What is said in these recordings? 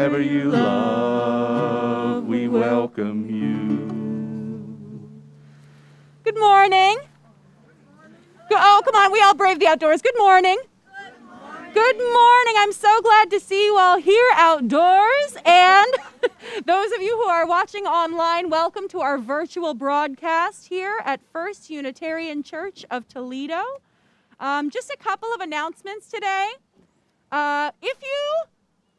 wherever you love, we welcome you. Good morning. Oh, come on, we all brave the outdoors. Good morning. Good morning. I'm so glad to see you all here outdoors. And those of you who are watching online, welcome to our virtual broadcast here at First Unitarian Church of Toledo. Just a couple of announcements today. If you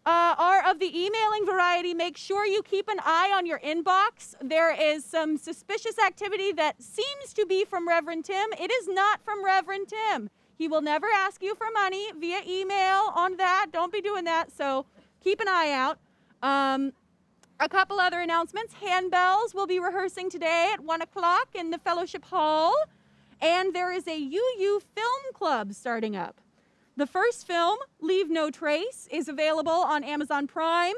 are of the emailing variety, make sure you keep an eye on your inbox. There is some suspicious activity that seems to be from Reverend Tim. It is not from Reverend Tim. He will never ask you for money via email on that. Don't be doing that, so keep an eye out. A couple other announcements. Handbells will be rehearsing today at 1 o'clock in the Fellowship Hall. And there is a UU Film Club starting up. The first film, Leave No Trace, is available on Amazon Prime,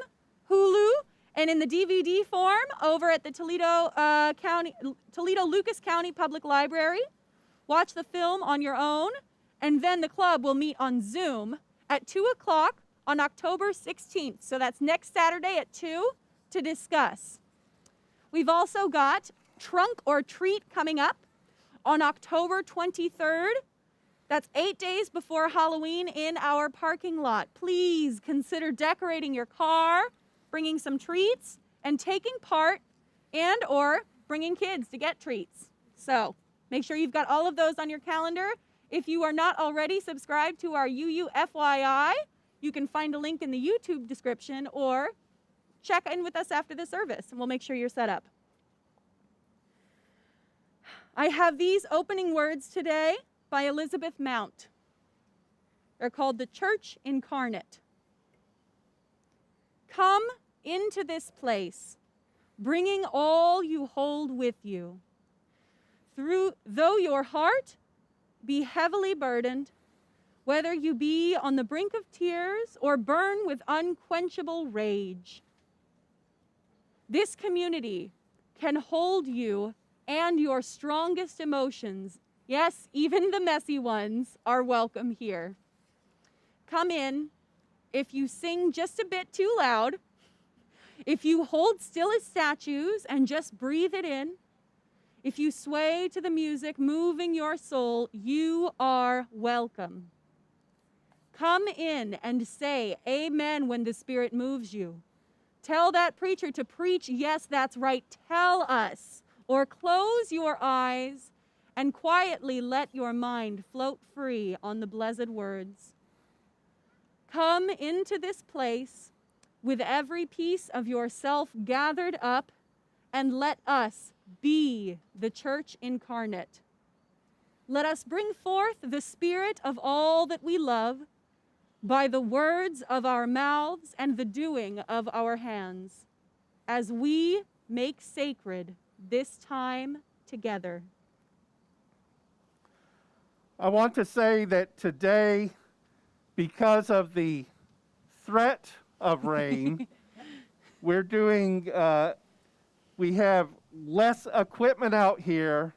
Hulu, and in the DVD form over at the Toledo Lucas County Public Library. Watch the film on your own, and then the club will meet on Zoom at 2 o'clock on October 16th. So that's next Saturday at 2 to discuss. We've also got Trunk or Treat coming up on October 23rd. That's 8 days before Halloween in our parking lot. Please consider decorating your car, bringing some treats, and taking part and or bringing kids to get treats. So make sure you've got all of those on your calendar. If you are not already subscribed to our UU FYI, you can find a link in the YouTube description or check in with us after the service, and we'll make sure you're set up. I have these opening words today by Elizabeth Mount. They're called The Church Incarnate. Come into this place, bringing all you hold with you. Though your heart be heavily burdened, whether you be on the brink of tears or burn with unquenchable rage, this community can hold you and your strongest emotions. Yes, even the messy ones are welcome here. Come in. If you sing just a bit too loud, if you hold still as statues and just breathe it in, if you sway to the music moving your soul, you are welcome. Come in and say amen when the Spirit moves you. Tell that preacher to preach, yes, that's right, tell us. Or close your eyes and quietly let your mind float free on the blessed words. Come into this place with every piece of yourself gathered up, and let us be the church incarnate. Let us bring forth the Spirit of all that we love by the words of our mouths and the doing of our hands, as we make sacred this time together. I want to say that today, because of the threat of rain, we have less equipment out here.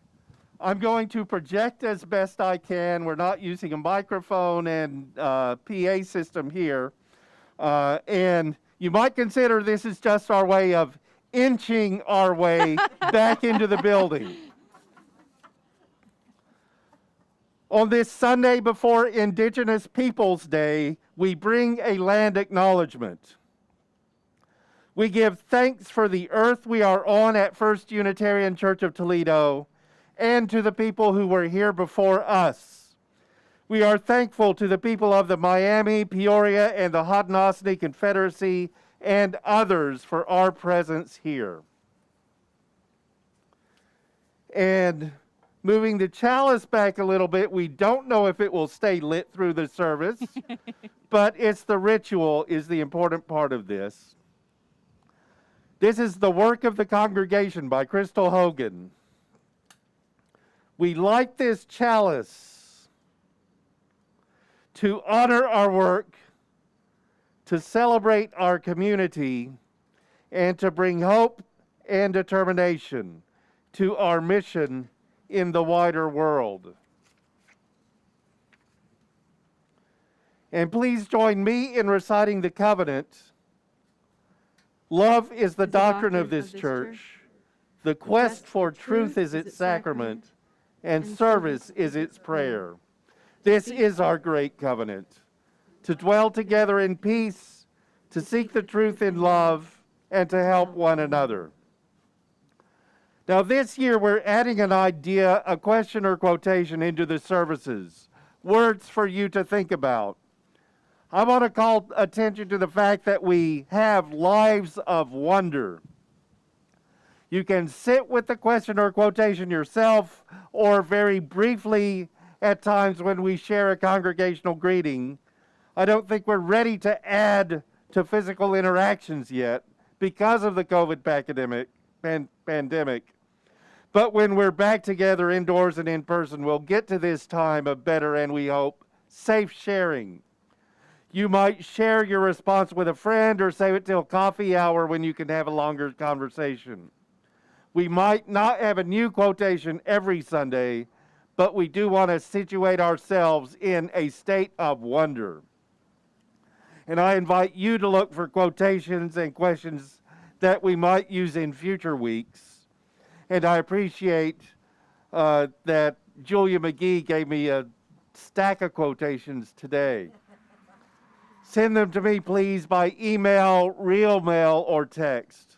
I'm going to project as best I can. We're not using a microphone and PA system here. And you might consider this is just our way of inching our way back into the building. On this Sunday before Indigenous Peoples Day, we bring a land acknowledgement. We give thanks for the earth we are on at First Unitarian Church of Toledo and to the people who were here before us. We are thankful to the people of the Miami, Peoria, and the Haudenosaunee Confederacy and others for our presence here. And moving the chalice back a little bit, we don't know if it will stay lit through the service, but it's the ritual is the important part of this. This is the work of the congregation by Crystal Hogan. We light this chalice to honor our work, to celebrate our community, and to bring hope and determination to our mission in the wider world. And please join me in reciting the covenant. Love is the doctrine of this church. The quest for truth is its sacrament, and service is its prayer. This is our great covenant, to dwell together in peace, to seek the truth in love, and to help one another. Now this year we're adding an idea, a question or quotation into the services, words for you to think about. I want to call attention to the fact that we have lives of wonder. You can sit with the question or quotation yourself, or very briefly at times when we share a congregational greeting. I don't think we're ready to add to physical interactions yet because of the COVID pandemic. But when we're back together indoors and in person, we'll get to this time of better and, we hope, safe sharing. You might share your response with a friend or save it till coffee hour when you can have a longer conversation. We might not have a new quotation every Sunday, but we do want to situate ourselves in a state of wonder. And I invite you to look for quotations and questions that we might use in future weeks. And I appreciate that Julia McGee gave me a stack of quotations today. Send them to me, please, by email, real mail, or text.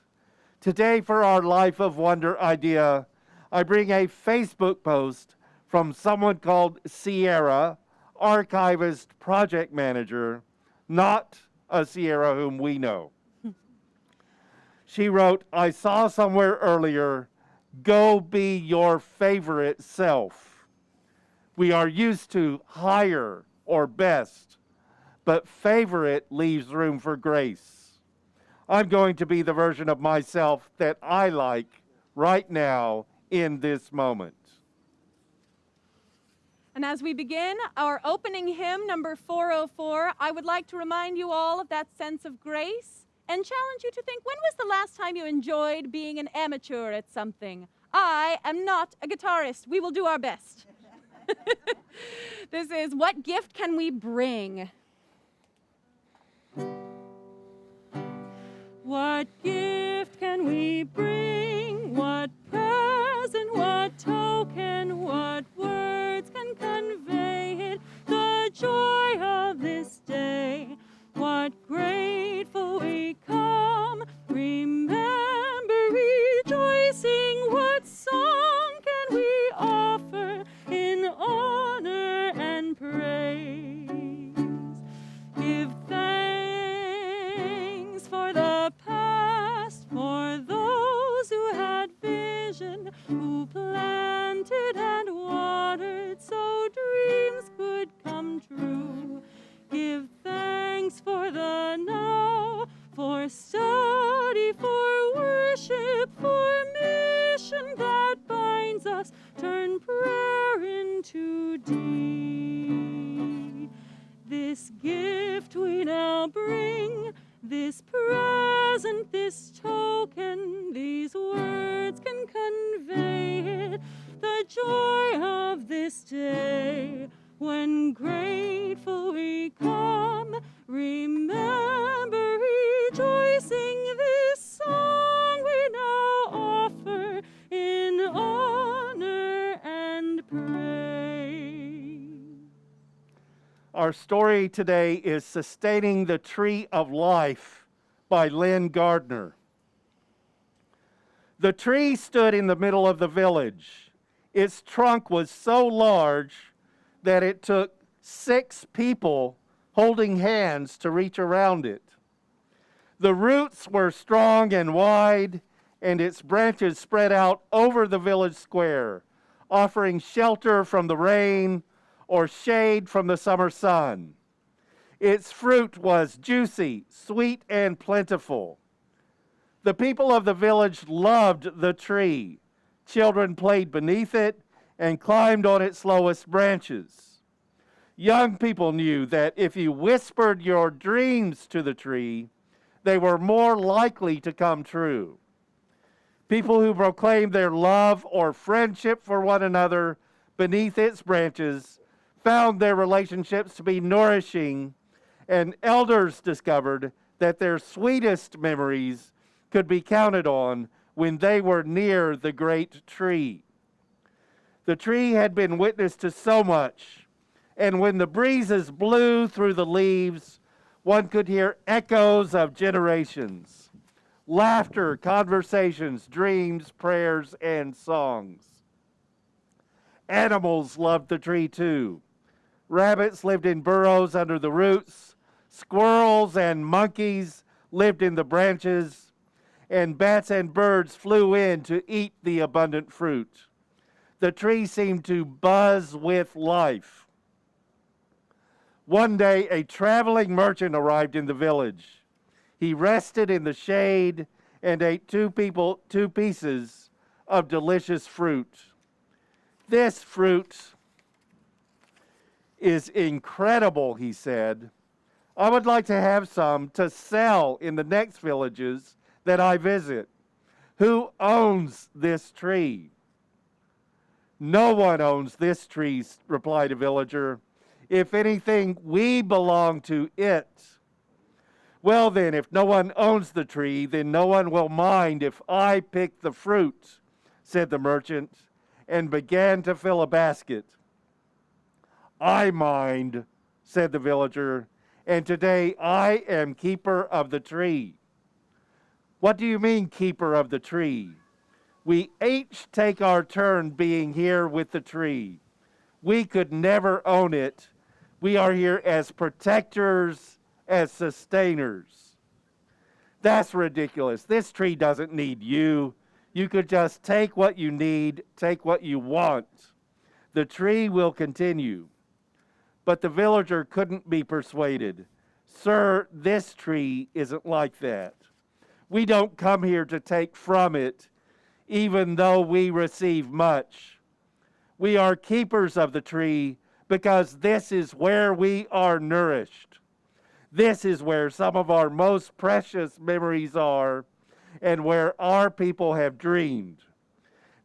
Today, for our Life of Wonder idea, I bring a Facebook post from someone called Sierra, archivist project manager, not a Sierra whom we know. She wrote, I saw somewhere earlier, go be your favorite self. We are used to higher or best, but favorite leaves room for grace. I'm going to be the version of myself that I like right now in this moment. And as we begin our opening hymn, number 404, I would like to remind you all of that sense of grace and challenge you to think, when was the last time you enjoyed being an amateur at something? I am not a guitarist. We will do our best. This is What Gift Can We Bring? What gift can we bring? What present, what token, what words can convey it? The joy of this day, what grateful we come, remember rejoicing, what song can we offer in honor and praise? Give thanks for the past, for those who had vision, who planted and watered so dreams could come true. Give thanks for the now, for study, for worship, for mission that binds us, turn prayer into deed. This gift we now bring, this present, this token, these words can convey it, the joy of this day. When grateful we come, remember rejoicing, this song we now offer in honor and praise. Our story today is Sustaining the Tree of Life by Lynn Gardner. The tree stood in the middle of the village. Its trunk was so large that it took 6 people holding hands to reach around it. The roots were strong and wide, and its branches spread out over the village square, offering shelter from the rain or shade from the summer sun. Its fruit was juicy, sweet, and plentiful. The people of the village loved the tree. Children played beneath it and climbed on its lowest branches. Young people knew that if you whispered your dreams to the tree, they were more likely to come true. People who proclaimed their love or friendship for one another beneath its branches found their relationships to be nourishing, and elders discovered that their sweetest memories could be counted on when they were near the great tree. The tree had been witness to so much, and when the breezes blew through the leaves, one could hear echoes of generations, laughter, conversations, dreams, prayers, and songs. Animals loved the tree too. Rabbits lived in burrows under the roots. Squirrels and monkeys lived in the branches, and bats and birds flew in to eat the abundant fruit. The tree seemed to buzz with life. One day, a traveling merchant arrived in the village. He rested in the shade and ate two pieces of delicious fruit. This fruit is incredible, he said. I would like to have some to sell in the next villages that I visit. Who owns this tree? No one owns this tree, replied a villager. If anything, we belong to it. Well then, if no one owns the tree, then no one will mind if I pick the fruit, said the merchant, and began to fill a basket. I mind, said the villager, and today I am keeper of the tree. What do you mean, keeper of the tree? We each take our turn being here with the tree. We could never own it. We are here as protectors, as sustainers. That's ridiculous. This tree doesn't need you. You could just take what you need, take what you want. The tree will continue. But the villager couldn't be persuaded. Sir, this tree isn't like that. We don't come here to take from it, even though we receive much. We are keepers of the tree because this is where we are nourished. This is where some of our most precious memories are and where our people have dreamed.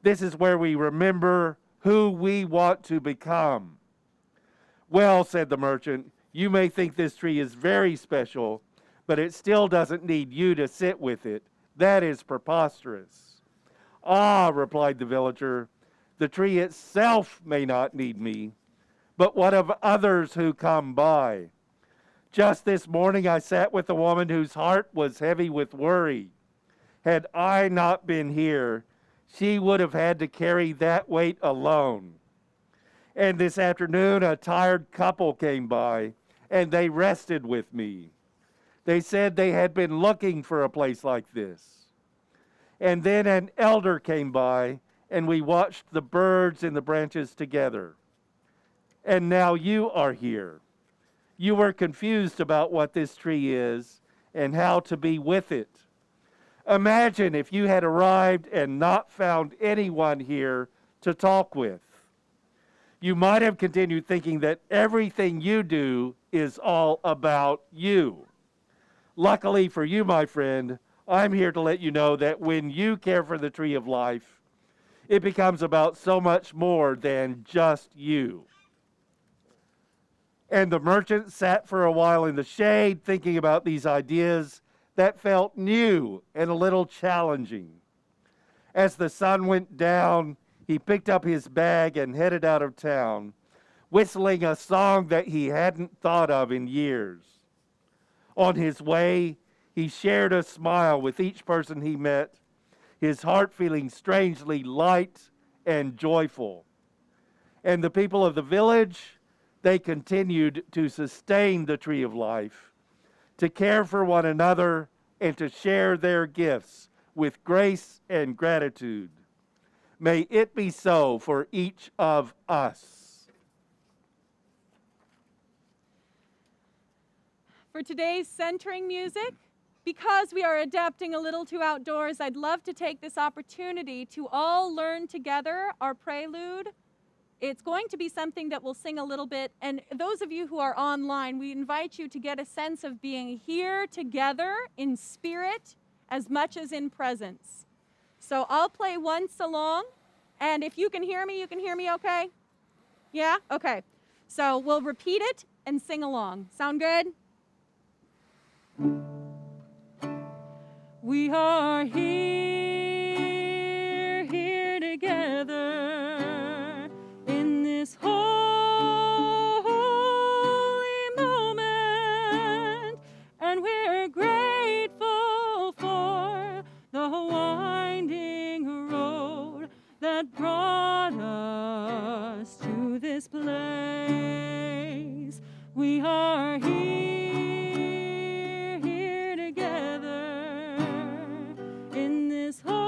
This is where we remember who we want to become. Well, said the merchant, you may think this tree is very special, but it still doesn't need you to sit with it. That is preposterous. Ah, replied the villager, the tree itself may not need me, but what of others who come by? Just this morning I sat with a woman whose heart was heavy with worry. Had I not been here, she would have had to carry that weight alone. And this afternoon a tired couple came by, and they rested with me. They said they had been looking for a place like this. And then an elder came by, and we watched the birds in the branches together. And now you are here. You were confused about what this tree is and how to be with it. Imagine if you had arrived and not found anyone here to talk with. You might have continued thinking that everything you do is all about you. Luckily for you, my friend, I'm here to let you know that when you care for the tree of life, it becomes about so much more than just you. And the merchant sat for a while in the shade thinking about these ideas that felt new and a little challenging. As the sun went down, he picked up his bag and headed out of town, whistling a song that he hadn't thought of in years. On his way, he shared a smile with each person he met, his heart feeling strangely light and joyful. And the people of the village, they continued to sustain the tree of life, to care for one another, and to share their gifts with grace and gratitude. May it be so for each of us. For today's centering music, because we are adapting a little to outdoors, I'd love to take this opportunity to all learn together our prelude. It's going to be something that we'll sing a little bit, and those of you who are online, we invite you to get a sense of being here together in spirit as much as in presence. So I'll play once along, and if you can hear me okay? Yeah? Okay. So we'll repeat it and sing along. Sound good? We are here together in this holy moment, and we're grateful for the winding road that brought us to this place. We are here together in this holy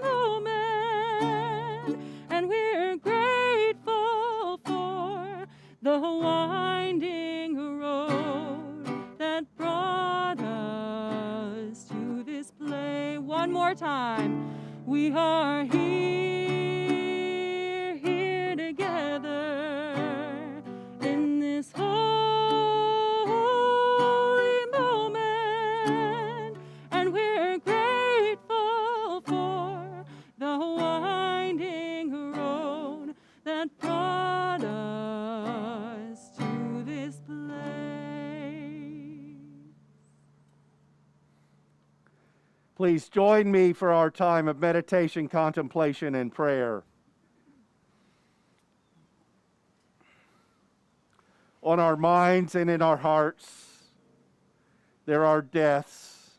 moment, and we're grateful for the winding road that brought us to this place. One more time. We are here together in this holy moment, and we're grateful for the winding road that brought us to this place. Please join me for our time of meditation, contemplation, and prayer. On our minds and in our hearts, there are deaths.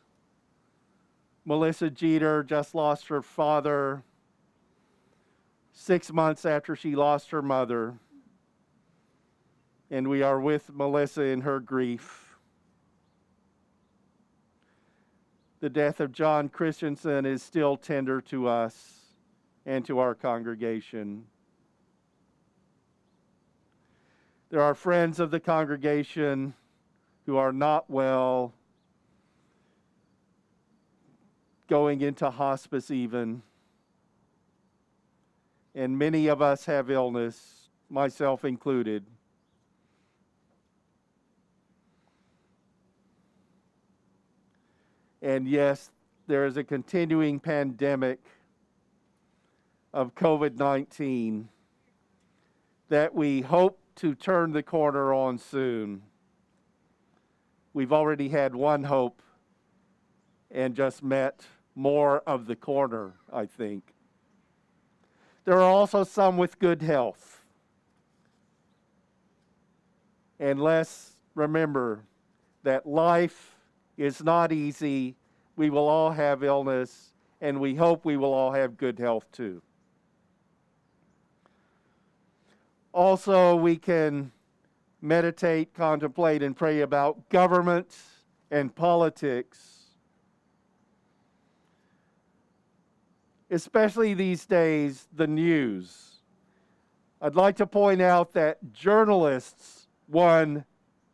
Melissa Jeter just lost her father 6 months after she lost her mother, and we are with Melissa in her grief. The death of John Christensen is still tender to us and to our congregation. There are friends of the congregation who are not well, going into hospice even. And many of us have illness, myself included. And yes, there is a continuing pandemic of COVID-19 that we hope to turn the corner on soon. We've already had one hope and just met more of the corner, I think. There are also some with good health. And let's remember that life is not easy. We will all have illness, and we hope we will all have good health too. Also, we can meditate, contemplate, and pray about government and politics. Especially these days, the news. I'd like to point out that journalists won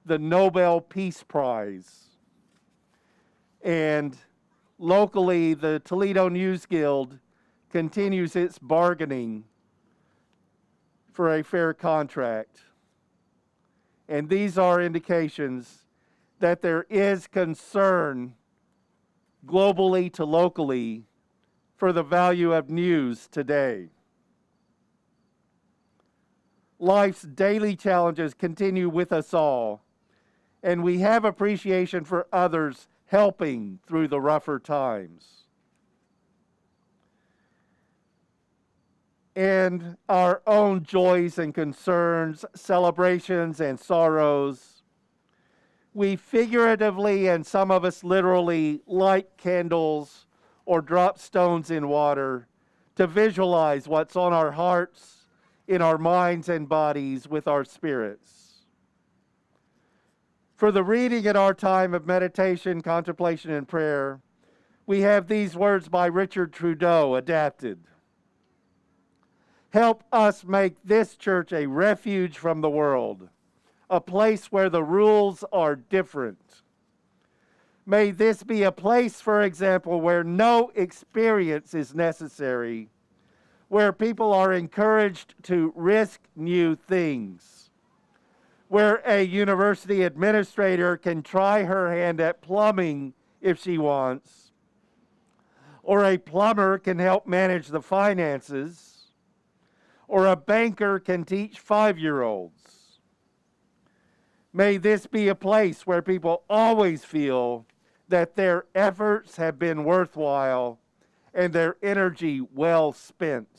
the Nobel Peace Prize. And locally, the Toledo News Guild continues its bargaining for a fair contract. And these are indications that there is concern globally to locally for the value of news today. Life's daily challenges continue with us all, and we have appreciation for others helping through the rougher times. And our own joys and concerns, celebrations and sorrows, we figuratively and some of us literally light candles or drop stones in water to visualize what's on our hearts, in our minds and bodies, with our spirits. For the reading at our time of meditation, contemplation, and prayer, we have these words by Richard Trudeau adapted. Help us make this church a refuge from the world, a place where the rules are different. May this be a place, for example, where no experience is necessary, where people are encouraged to risk new things, where a university administrator can try her hand at plumbing if she wants, or a plumber can help manage the finances, or a banker can teach 5-year-olds. May this be a place where people always feel that their efforts have been worthwhile and their energy well spent.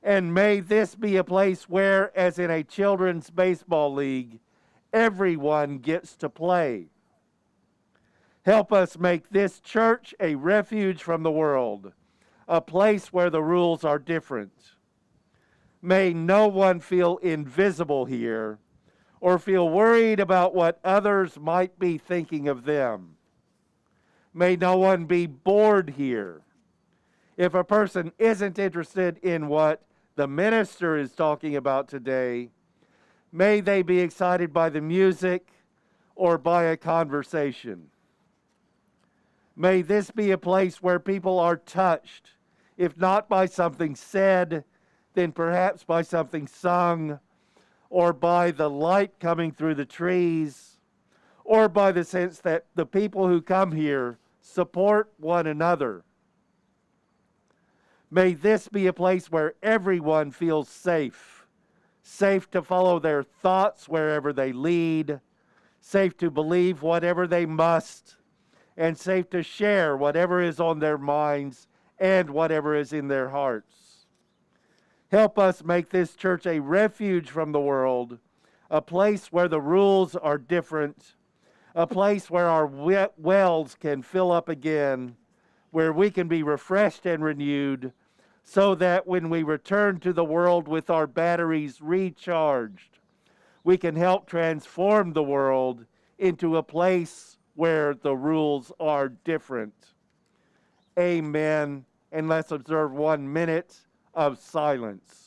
And may this be a place where, as in a children's baseball league, everyone gets to play. Help us make this church a refuge from the world, a place where the rules are different. May no one feel invisible here or feel worried about what others might be thinking of them. May no one be bored here. If a person isn't interested in what the minister is talking about today, may they be excited by the music or by a conversation. May this be a place where people are touched, if not by something said, then perhaps by something sung, or by the light coming through the trees, or by the sense that the people who come here support one another. May this be a place where everyone feels safe, safe to follow their thoughts wherever they lead, safe to believe whatever they must, and safe to share whatever is on their minds and whatever is in their hearts. Help us make this church a refuge from the world, a place where the rules are different, a place where our wells can fill up again, where we can be refreshed and renewed, so that when we return to the world with our batteries recharged, we can help transform the world into a place where the rules are different. Amen. And let's observe 1 minute of silence.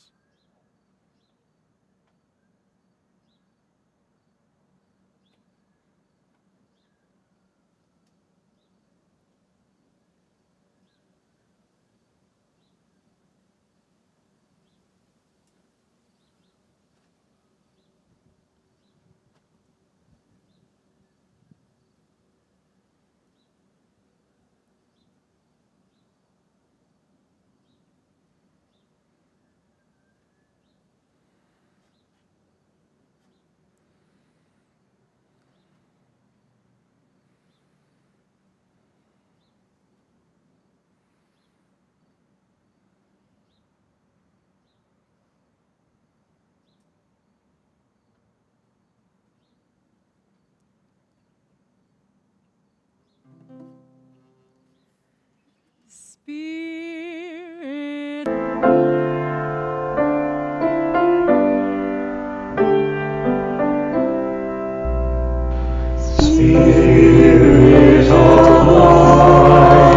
Spirit. Spirit of life,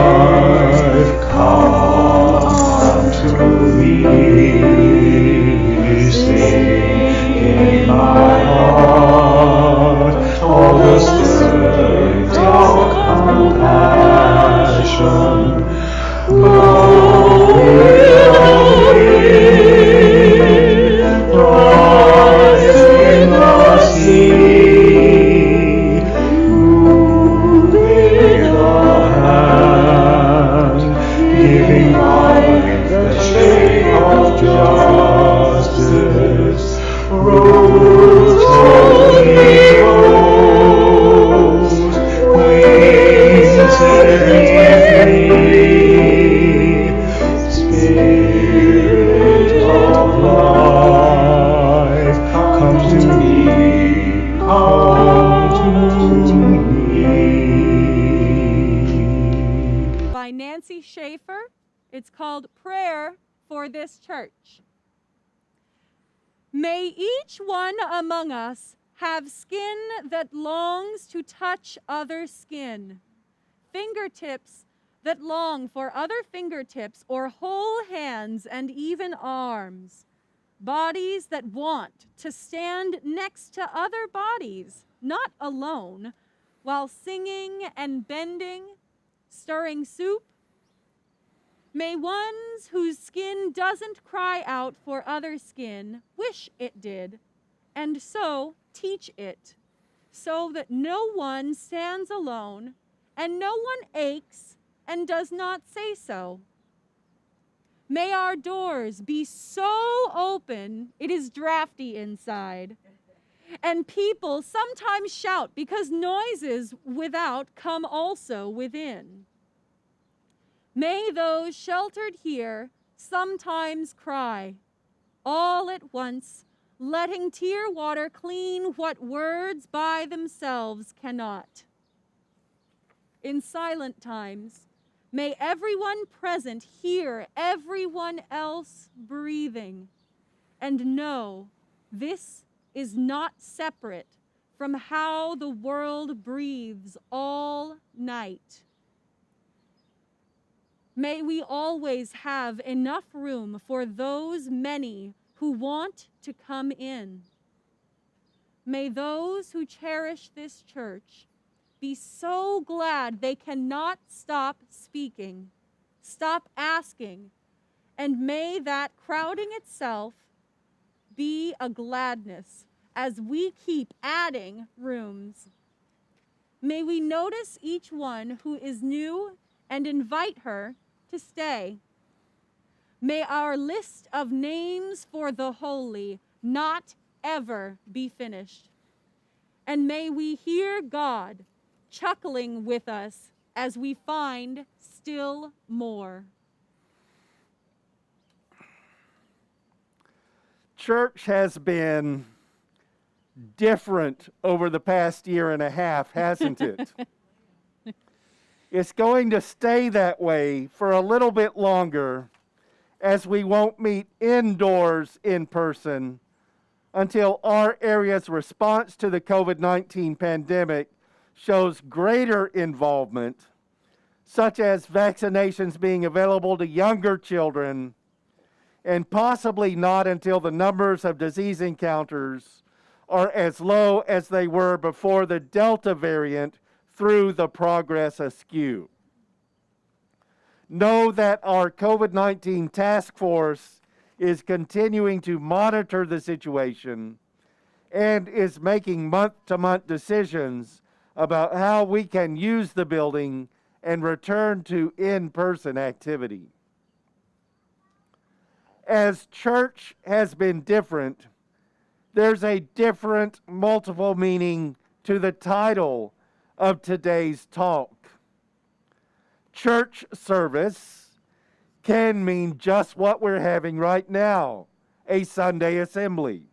come to me, sing in my heart all the strength of compassion. Blow rise in the sea, moving the hand, giving life the shape of justice. Rose, holy rose, wings set me free. Spirit of life, come to me, come to me. By Nancy Schaefer. It's called Prayer for This Church. May each one among us have skin that longs to touch other skin, fingertips that long for other fingertips, or whole hands and even arms, bodies that want to stand next to other bodies, not alone, while singing and bending, stirring soup. May ones whose skin doesn't cry out for other skin wish it did, and so teach it, so that no one stands alone, and no one aches and does not say so. May our doors be so open it is drafty inside, And people sometimes shout because noises without come also within. May those sheltered here sometimes cry, all at once, letting tear water clean what words by themselves cannot. In silent times, may everyone present hear everyone else breathing and know this is not separate from how the world breathes all night. May we always have enough room for those many who want to come in. May those who cherish this church be so glad they cannot stop speaking, stop asking, and may that crowding itself be a gladness as we keep adding rooms. May we notice each one who is new and invite her to stay. May our list of names for the holy not ever be finished. And may we hear God chuckling with us as we find still more. Church has been different over the past year and a half, hasn't it? It's going to stay that way for a little bit longer, as we won't meet indoors in person until our area's response to the COVID-19 pandemic shows greater involvement, such as vaccinations being available to younger children, and possibly not until the numbers of disease encounters are as low as they were before the Delta variant threw the progress askew. Know that our COVID-19 task force is continuing to monitor the situation and is making month-to-month decisions about how we can use the building and return to in-person activity. As church has been different, there's a different multiple meaning to the title of today's talk. Church service can mean just what we're having right now, a Sunday assembly.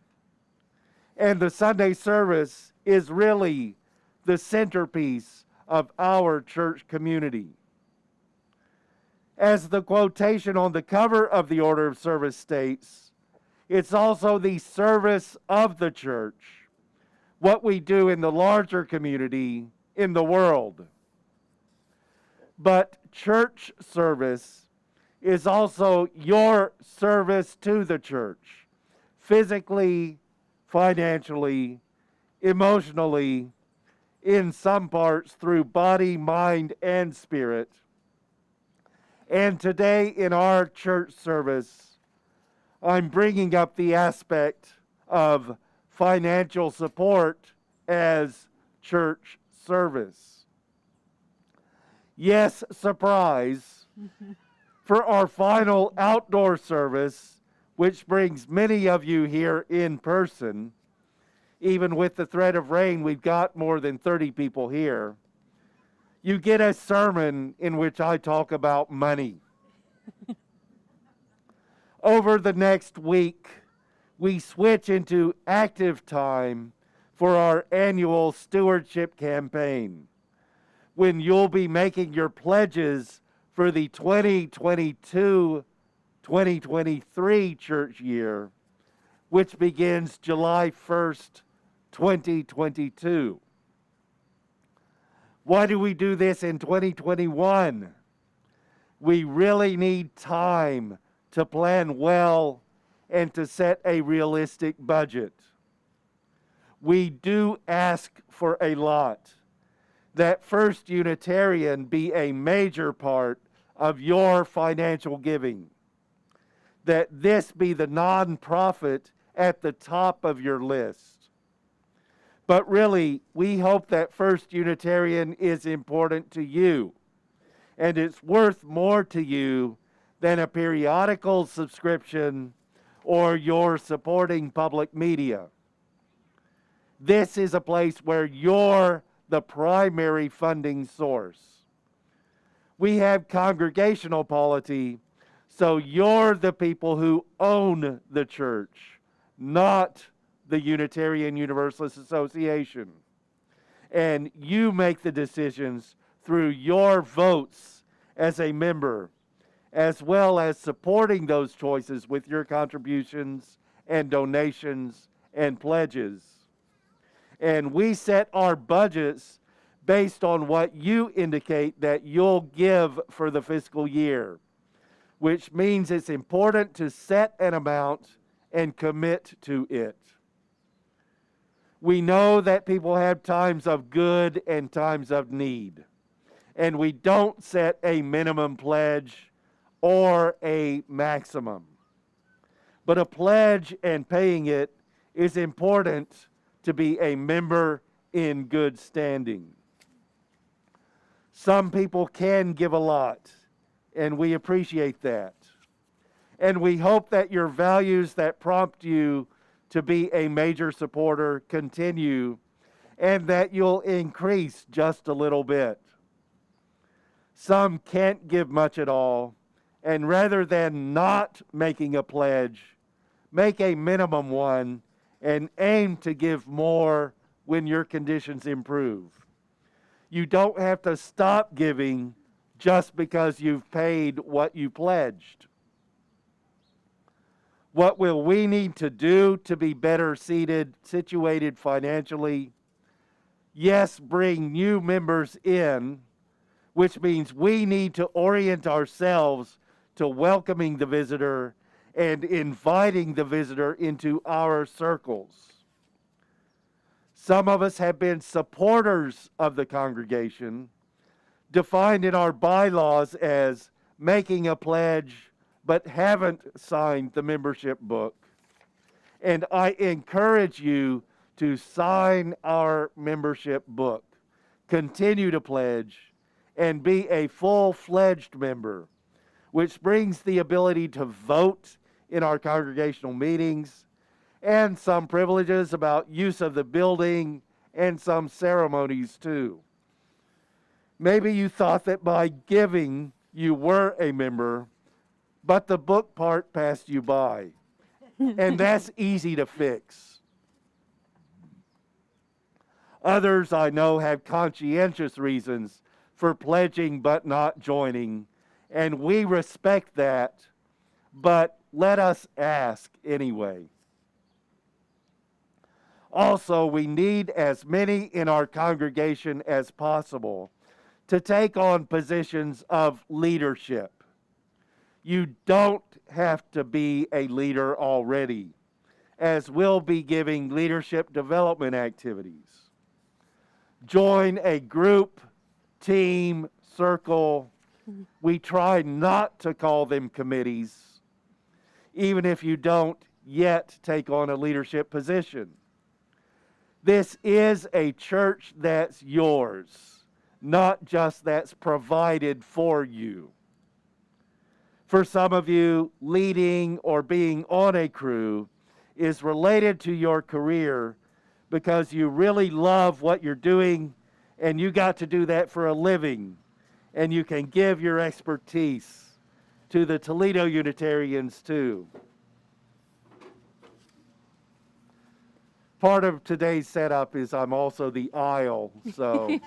And the Sunday service is really the centerpiece of our church community. As the quotation on the cover of the order of service states, it's also the service of the church, what we do in the larger community in the world. But church service is also your service to the church, physically, financially, emotionally, in some parts through body, mind, and spirit. And today in our church service, I'm bringing up the aspect of financial support as church service. Yes, surprise, for our final outdoor service, which brings many of you here in person. Even with the threat of rain, we've got more than 30 people here. You get a sermon in which I talk about money. Over the next week, we switch into active time for our annual stewardship campaign, when you'll be making your pledges for the 2022-2023 church year, which begins July 1st, 2022. Why do we do this in 2021? We really need time to plan well and to set a realistic budget. We do ask for a lot. That First Unitarian be a major part of your financial giving. That this be the nonprofit at the top of your list. But really, we hope that First Unitarian is important to you, and it's worth more to you than a periodical subscription or your supporting public media. This is a place where you're the primary funding source. We have congregational polity, so you're the people who own the church, not the Unitarian Universalist Association. And you make the decisions through your votes as a member, as well as supporting those choices with your contributions and donations and pledges. And we set our budgets based on what you indicate that you'll give for the fiscal year, which means it's important to set an amount and commit to it. We know that people have times of good and times of need, and we don't set a minimum pledge or a maximum. But a pledge and paying it is important to be a member in good standing. Some people can give a lot, and we appreciate that. And we hope that your values that prompt you to be a major supporter continue, and that you'll increase just a little bit. Some can't give much at all, and rather than not making a pledge, make a minimum one and aim to give more when your conditions improve. You don't have to stop giving just because you've paid what you pledged. What will we need to do to be better situated financially? Yes, bring new members in, which means we need to orient ourselves to welcoming the visitor and inviting the visitor into our circles. Some of us have been supporters of the congregation, defined in our bylaws as making a pledge, but haven't signed the membership book. And I encourage you to sign our membership book, continue to pledge, and be a full-fledged member, which brings the ability to vote in our congregational meetings and some privileges about use of the building and some ceremonies too. Maybe you thought that by giving you were a member, but the book part passed you by. And that's easy to fix. Others I know have conscientious reasons for pledging but not joining, and we respect that, but let us ask anyway. Also, we need as many in our congregation as possible to take on positions of leadership. You don't have to be a leader already, as we'll be giving leadership development activities. Join a group, team, circle. We try not to call them committees, even if you don't yet take on a leadership position. This is a church that's yours, not just that's provided for you. For some of you, leading or being on a crew is related to your career because you really love what you're doing and you got to do that for a living, and you can give your expertise to the Toledo Unitarians too. Part of today's setup is I'm also the aisle, so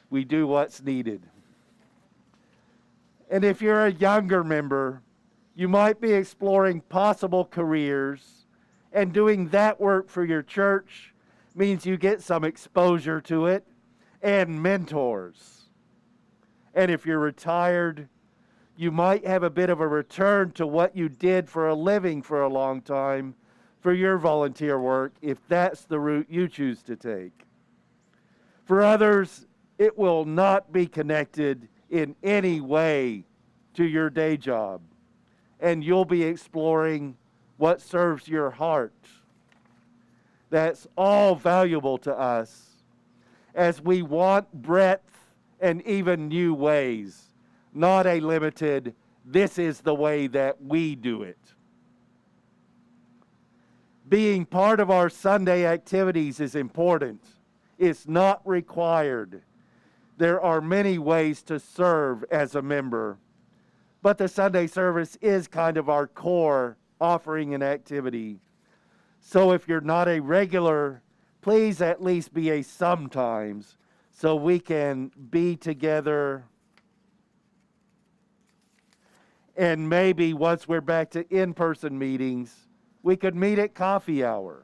we do what's needed. And if you're a younger member, you might be exploring possible careers, and doing that work for your church means you get some exposure to it and mentors. And if you're retired, you might have a bit of a return to what you did for a living for a long time for your volunteer work, if that's the route you choose to take. For others, it will not be connected in any way to your day job, and you'll be exploring what serves your heart. That's all valuable to us, as we want breadth and even new ways, not a limited, this is the way that we do it. Being part of our Sunday activities is important. It's not required. There are many ways to serve as a member, but the Sunday service is kind of our core offering and activity. So if you're not a regular, please at least be a sometimes so we can be together. And maybe once we're back to in-person meetings, we could meet at coffee hour.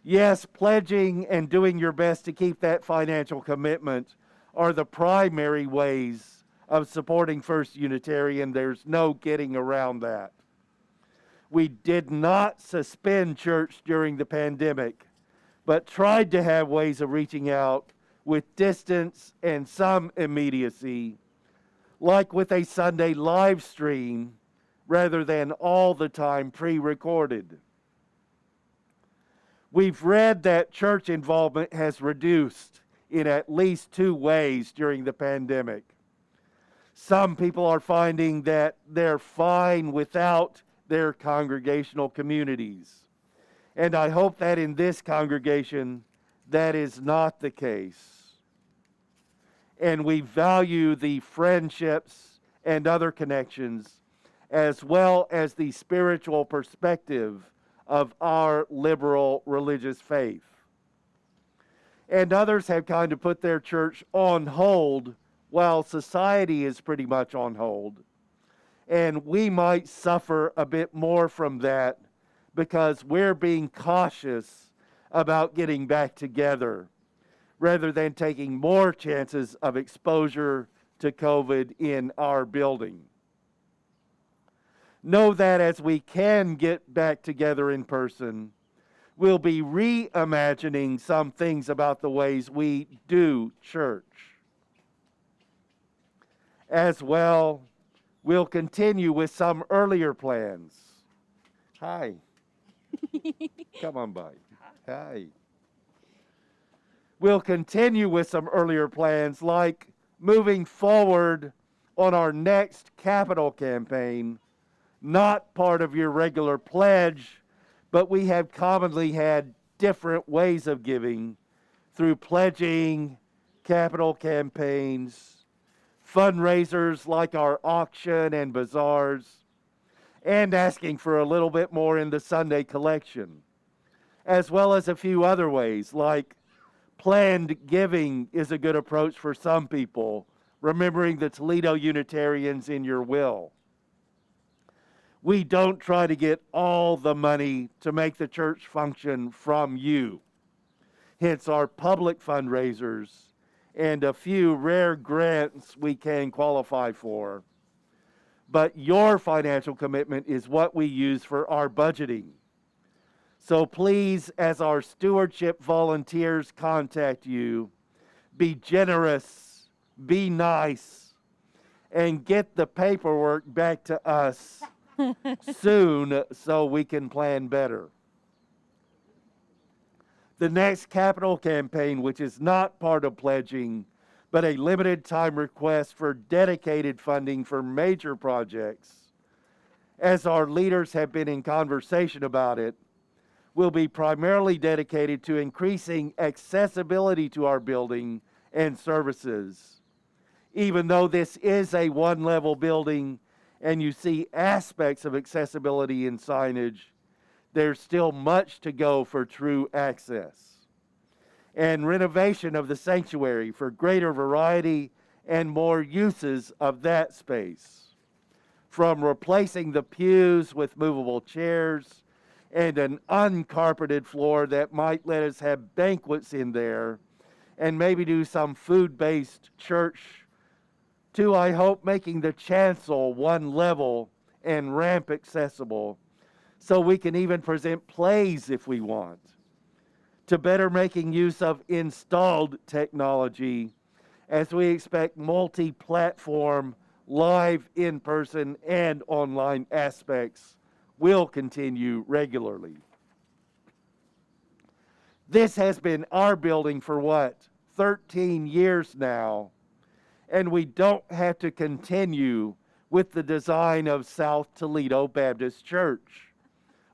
Yes, pledging and doing your best to keep that financial commitment are the primary ways of supporting First Unitarian. There's no getting around that. We did not suspend church during the pandemic, but tried to have ways of reaching out with distance and some immediacy, like with a Sunday live stream rather than all the time pre-recorded. We've read that church involvement has reduced in at least 2 ways during the pandemic. Some people are finding that they're fine without their congregational communities. And I hope that in this congregation, that is not the case. And we value the friendships and other connections, as well as the spiritual perspective of our liberal religious faith. And others have kind of put their church on hold while society is pretty much on hold. And we might suffer a bit more from that because we're being cautious about getting back together rather than taking more chances of exposure to COVID in our building. Know that as we can get back together in person, we'll be reimagining some things about the ways we do church. As well, we'll continue with some earlier plans. Hi. Come on by. Hi. We'll continue with some earlier plans like moving forward on our next capital campaign, not part of your regular pledge, but we have commonly had different ways of giving through pledging, capital campaigns, fundraisers like our auction and bazaars, and asking for a little bit more in the Sunday collection, as well as a few other ways like planned giving is a good approach for some people, remembering the Toledo Unitarians in your will. We don't try to get all the money to make the church function from you. Hence our public fundraisers and a few rare grants we can qualify for. But your financial commitment is what we use for our budgeting. So please, as our stewardship volunteers contact you, be generous, be nice, and get the paperwork back to us soon so we can plan better. The next capital campaign, which is not part of pledging, but a limited time request for dedicated funding for major projects, as our leaders have been in conversation about it, will be primarily dedicated to increasing accessibility to our building and services. Even though this is a one-level building and you see aspects of accessibility in signage, there's still much to go for true access. And renovation of the sanctuary for greater variety and more uses of that space. From replacing the pews with movable chairs and an uncarpeted floor that might let us have banquets in there and maybe do some food-based church, to, I hope, making the chancel one level and ramp accessible so we can even present plays if we want, to better making use of installed technology as we expect multi-platform, live, in-person, and online aspects will continue regularly. This has been our building for 13 years now, and we don't have to continue with the design of South Toledo Baptist Church.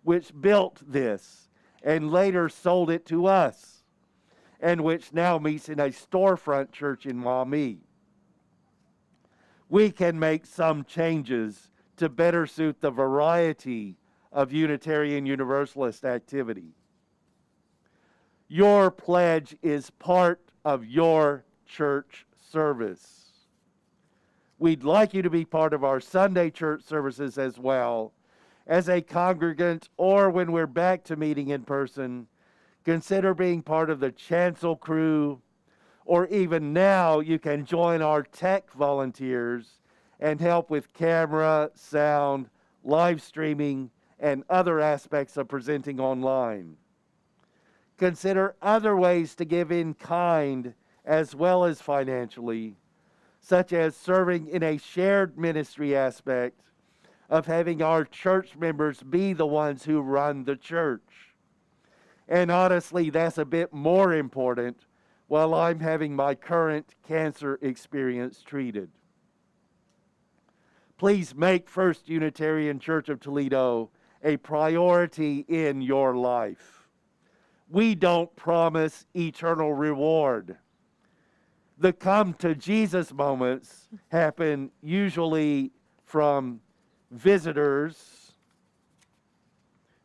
which built this and later sold it to us, and which now meets in a storefront church in Maumee. We can make some changes to better suit the variety of Unitarian Universalist activity. Your pledge is part of your church service. We'd like you to be part of our Sunday church services as well. As a congregant, or when we're back to meeting in person, consider being part of the chancel crew, or even now you can join our tech volunteers and help with camera, sound, live streaming, and other aspects of presenting online. Consider other ways to give in kind as well as financially, such as serving in a shared ministry aspect of having our church members be the ones who run the church. And honestly, that's a bit more important while I'm having my current cancer experience treated. Please make First Unitarian Church of Toledo a priority in your life. We don't promise eternal reward. The come to Jesus moments happen usually from visitors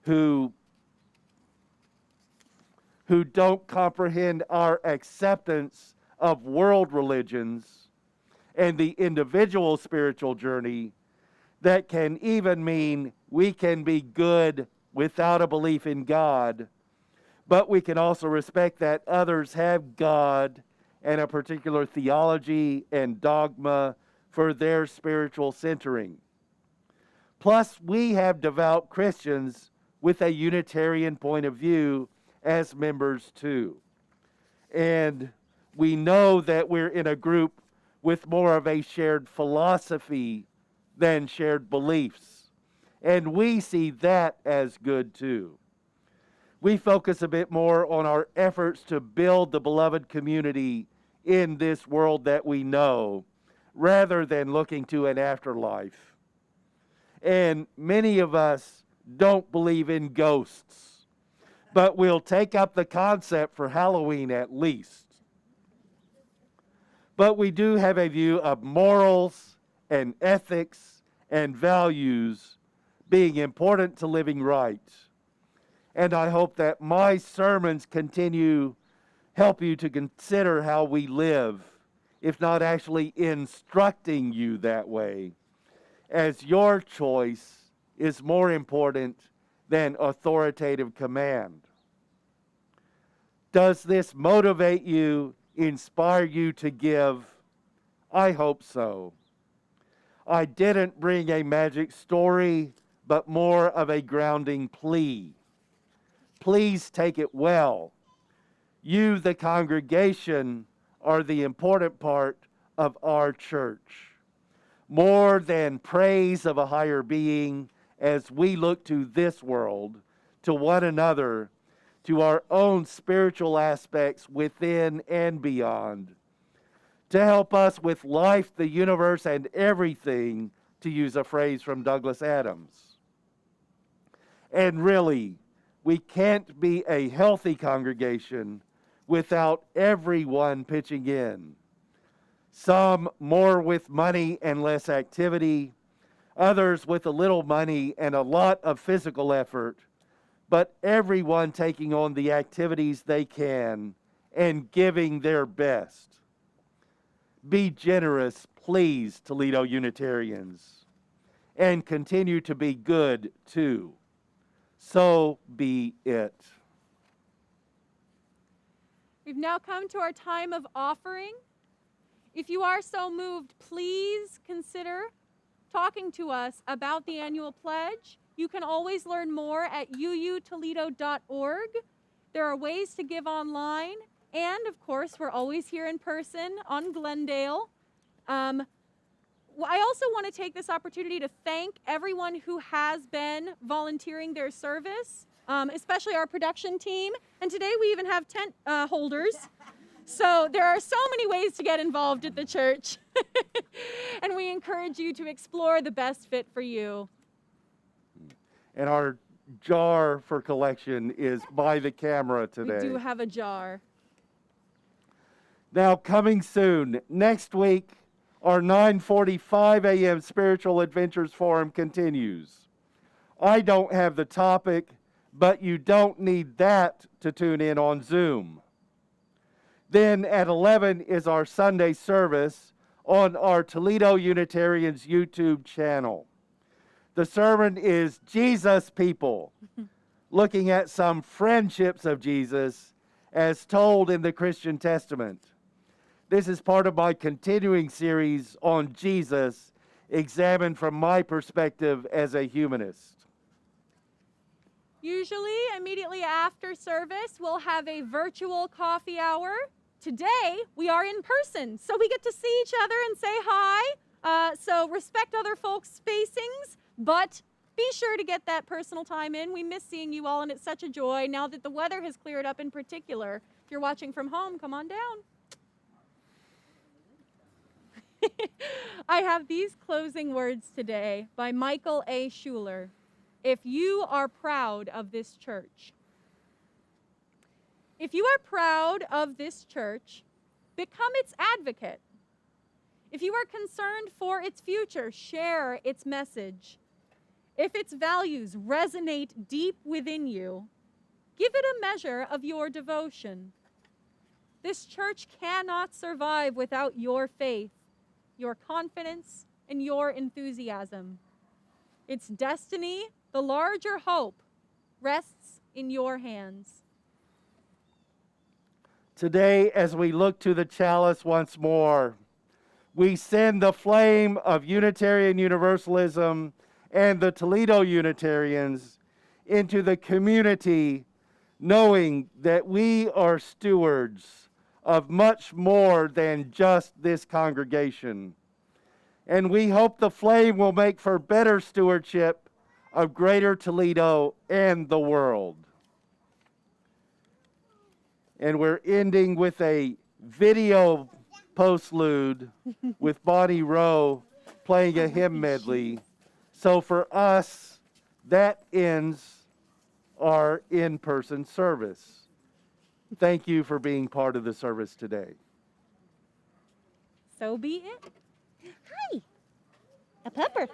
who don't comprehend our acceptance of world religions and the individual spiritual journey that can even mean we can be good without a belief in God, but we can also respect that others have God and a particular theology and dogma for their spiritual centering. Plus, we have devout Christians with a Unitarian point of view as members too. And we know that we're in a group with more of a shared philosophy than shared beliefs. And we see that as good too. We focus a bit more on our efforts to build the beloved community in this world that we know, rather than looking to an afterlife. And many of us don't believe in ghosts, but we'll take up the concept for Halloween at least. But we do have a view of morals and ethics and values being important to living right. And I hope that my sermons help you to consider how we live, if not actually instructing you that way, as your choice is more important than authoritative command. Does this motivate you, inspire you to give? I hope so. I didn't bring a magic story, but more of a grounding plea. Please take it well. You, the congregation, are the important part of our church. More than praise of a higher being as we look to this world, to one another, to our own spiritual aspects within and beyond, to help us with life, the universe, and everything, to use a phrase from Douglas Adams. And really, we can't be a healthy congregation without everyone pitching in. Some more with money and less activity, others with a little money and a lot of physical effort, but everyone taking on the activities they can and giving their best. Be generous, please, Toledo Unitarians, and continue to be good too. So be it. We've now come to our time of offering. If you are so moved, please consider talking to us about the annual pledge. You can always learn more at uutoledo.org. There are ways to give online, and of course, we're always here in person on Glendale. I also want to take this opportunity to thank everyone who has been volunteering their service, especially our production team. And today we even have tent holders. So there are so many ways to get involved at the church. And we encourage you to explore the best fit for you. And our jar for collection is by the camera today. We do have a jar. Now, coming soon, next week, our 9:45 a.m. Spiritual Adventures Forum continues. I don't have the topic, but you don't need that to tune in on Zoom. Then at 11 is our Sunday service on our Toledo Unitarians YouTube channel. The sermon is Jesus People, looking at some friendships of Jesus as told in the Christian Testament. This is part of my continuing series on Jesus, examined from my perspective as a humanist. Usually, immediately after service, we'll have a virtual coffee hour. Today, we are in person, so we get to see each other and say hi. So respect other folks' spacings, but be sure to get that personal time in. We miss seeing you all, and it's such a joy. Now that the weather has cleared up in particular, if you're watching from home, come on down. I have these closing words today by Michael A. Schuler. If you are proud of this church, if you are proud of this church, become its advocate. If you are concerned for its future, share its message. If its values resonate deep within you, give it a measure of your devotion. This church cannot survive without your faith, your confidence, and your enthusiasm. Its destiny, the larger hope, rests in your hands. Today, as we look to the chalice once more, we send the flame of Unitarian Universalism and the Toledo Unitarians into the community, knowing that we are stewards of much more than just this congregation. And we hope the flame will make for better stewardship of Greater Toledo and the world. And we're ending with a video postlude with Bonnie Rowe playing a hymn medley. So for us, that ends our in-person service. Thank you for being part of the service today. So be it. Hi, a pepper.